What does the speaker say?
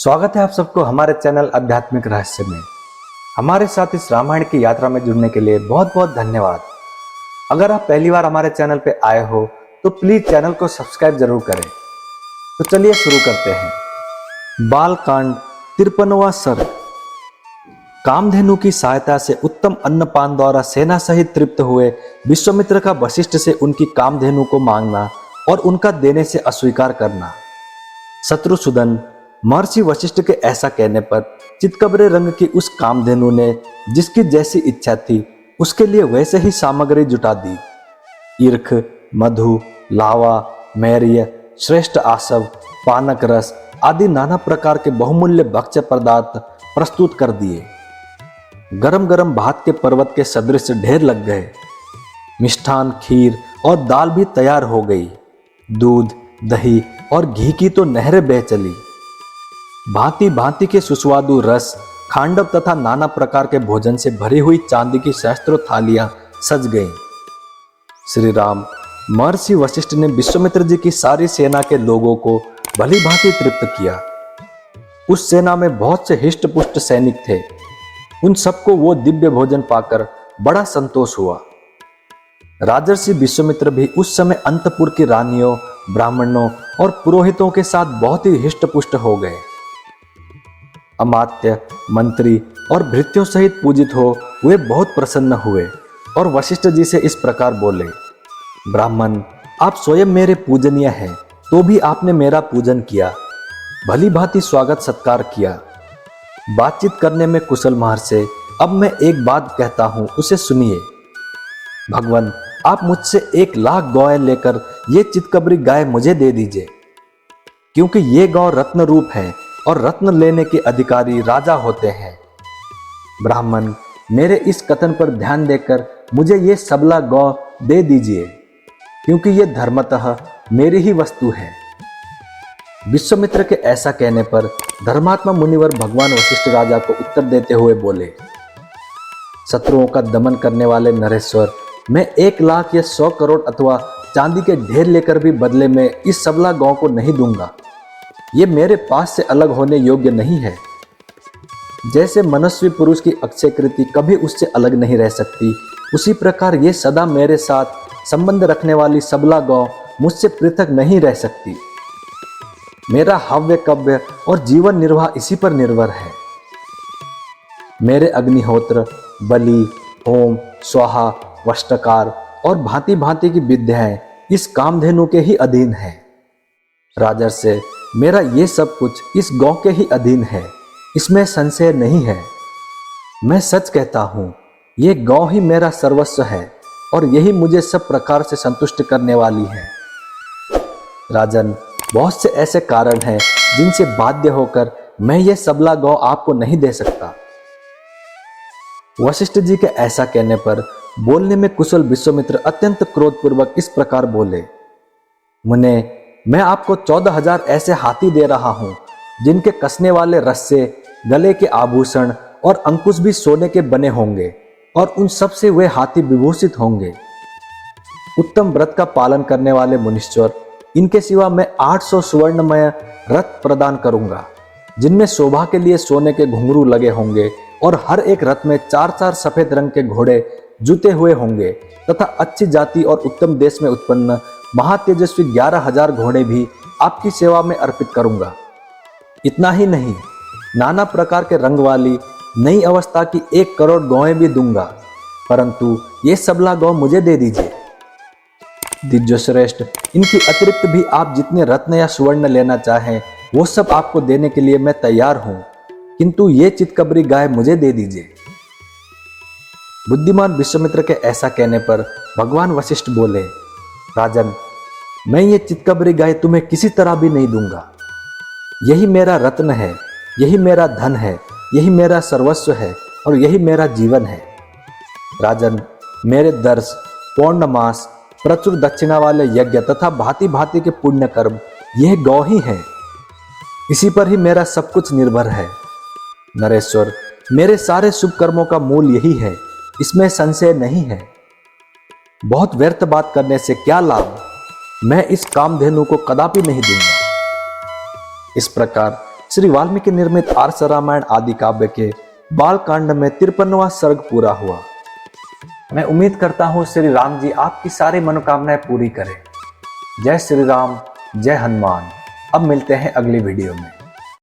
स्वागत है आप सबको हमारे चैनल आध्यात्मिक रहस्य में। हमारे साथ इस रामायण की यात्रा में जुड़ने के लिए बहुत बहुत धन्यवाद। अगर आप पहली बार हमारे चैनल पे आए हो तो प्लीज चैनल को सब्सक्राइब जरूर करें। तो चलिए शुरू करते हैं। बालकांड 53वां सर्ग। कामधेनु की सहायता से उत्तम अन्नपान द्वारा सेना सहित तृप्त हुए विश्वामित्र का वशिष्ठ से उनकी कामधेनु को मांगना और उनका देने से अस्वीकार करना। शत्रुसूदन महर्षि वशिष्ठ के ऐसा कहने पर चितकबरे रंग की उस कामधेनु ने जिसकी जैसी इच्छा थी उसके लिए वैसे ही सामग्री जुटा दी। ईर्ख, मधु, लावा, मैर्य, श्रेष्ठ आसव, पानक रस आदि नाना प्रकार के बहुमूल्य भक्ष्य पदार्थ प्रस्तुत कर दिए। गरम गरम भात के पर्वत के सदृश ढेर लग गए। मिष्ठान, खीर और दाल भी तैयार हो गई। दूध, दही और घी की तो नहरें बह चली। भांति भांति के सुस्वादु रस, खांडव तथा नाना प्रकार के भोजन से भरी हुई चांदी की सहस्त्रों थालियां सज गईं। श्री राम महर्षि वशिष्ठ ने विश्वामित्र जी की सारी सेना के लोगों को भली भांति तृप्त किया। उस सेना में बहुत से हिष्ट पुष्ट सैनिक थे। उन सबको वो दिव्य भोजन पाकर बड़ा संतोष हुआ। राजर्षि विश्वामित्र भी उस समय अंतपुर की रानियों, ब्राह्मणों और पुरोहितों के साथ बहुत ही हिष्ट पुष्ट हो गए। अमात्य, मंत्री और भृत्यों सहित पूजित हो वे बहुत प्रसन्न हुए और वशिष्ठ जी से इस प्रकार बोले। ब्राह्मण, आप स्वयं मेरे पूजनीय हैं, तो भी आपने मेरा पूजन किया, भली भांति स्वागत सत्कार किया। बातचीत करने में कुशल मार से अब मैं एक बात कहता हूं, उसे सुनिए। भगवान, आप मुझसे 1,00,000 गौएं लेकर ये चितकबरी गाय मुझे दे दीजिए, क्योंकि ये गौ रत्न रूप है और रत्न लेने के अधिकारी राजा होते हैं। ब्राह्मण, मेरे इस कथन पर ध्यान देकर मुझे ये सबला गौ दे दीजिए, क्योंकि ये धर्मतः मेरी ही वस्तु है। विश्वामित्र के ऐसा कहने पर धर्मात्मा मुनिवर भगवान वशिष्ठ राजा को उत्तर देते हुए बोले। शत्रुओं का दमन करने वाले नरेश्वर, मैं 1,00,000 या 100 करोड़ अथवा चांदी के ढेर लेकर भी बदले में इस सबला गौ को नहीं दूंगा। ये मेरे पास से अलग होने योग्य नहीं है। जैसे मनस्वी पुरुष की अक्षय कृति कभी उससे अलग नहीं रह सकती, उसी प्रकार ये सदा मेरे साथ संबंध रखने वाली सबला गौ मुझसे पृथक नहीं रह सकती। मेरा हव्य कव्य और जीवन निर्वाह इसी पर निर्भर है। मेरे अग्निहोत्र, बलि, होम, स्वाहा, वष्टकार और भांति भांति की विद्याएं इस कामधेनु के ही अधीन है। राजर्षि, मेरा ये सब कुछ इस गौ के ही अधीन है, इसमें संशय नहीं है। मैं सच कहता हूं, ये गौ ही मेरा सर्वस्व है और यही मुझे सब प्रकार से संतुष्ट करने वाली है। राजन, बहुत से ऐसे कारण हैं जिनसे बाध्य होकर मैं ये सबला गौ आपको नहीं दे सकता। वशिष्ठ जी के ऐसा कहने पर बोलने में कुशल विश्वामित्र अत्यंत क्रोधपूर्वक इस प्रकार बोले। मुने, मैं आपको 14,000 ऐसे हाथी दे रहा हूं, जिनके कसने वाले रस्से, गले के आभूषण और अंकुश भी सोने के बने होंगे और उन सब से वे हाथी विभूषित होंगे। उत्तम व्रत का पालन करने वाले मुनीश्वर, इनके सिवा मैं 800 सुवर्णमय रथ प्रदान करूंगा, जिनमें शोभा के लिए सोने के घुंघरू लगे होंगे और हर एक रथ में 4-4 सफेद रंग के घोड़े जुते हुए होंगे तथा अच्छी जाति और उत्तम देश में उत्पन्न महातेजस्वी 11,000 घोड़े भी आपकी सेवा में अर्पित करूंगा। इतना ही नहीं, नाना प्रकार के रंग वाली नई अवस्था की 1 करोड़ गौएं भी दूंगा, परंतु ये सबला गौ मुझे दे दीजिए। दिव्यश्रेष्ठ, इनकी अतिरिक्त भी आप जितने रत्न या सुवर्ण लेना चाहें वो सब आपको देने के लिए मैं तैयार हूं, किंतु ये चितकबरी गाय मुझे दे दीजिए। बुद्धिमान विश्वामित्र के ऐसा कहने पर भगवान वशिष्ठ बोले। राजन, मैं ये चितकबरी गाय तुम्हें किसी तरह भी नहीं दूंगा। यही मेरा रत्न है, यही मेरा धन है, यही मेरा सर्वस्व है और यही मेरा जीवन है। राजन, मेरे दर्श, पौर्णमास, प्रचुर दक्षिणा वाले यज्ञ तथा भांति भांति के पुण्य कर्म यह गौ ही है। इसी पर ही मेरा सब कुछ निर्भर है। नरेश्वर, मेरे सारे शुभ कर्मों का मूल यही है, इसमें संशय नहीं है। बहुत व्यर्थ बात करने से क्या लाभ, मैं इस कामधेनु को कदापि नहीं दूंगा। इस प्रकार श्री वाल्मीकि निर्मित आर्ष रामायण आदि काव्य के बाल कांड में 53वां सर्ग पूरा हुआ। मैं उम्मीद करता हूँ श्री राम जी आपकी सारी मनोकामनाएं पूरी करें। जय श्री राम, जय हनुमान। अब मिलते हैं अगली वीडियो में।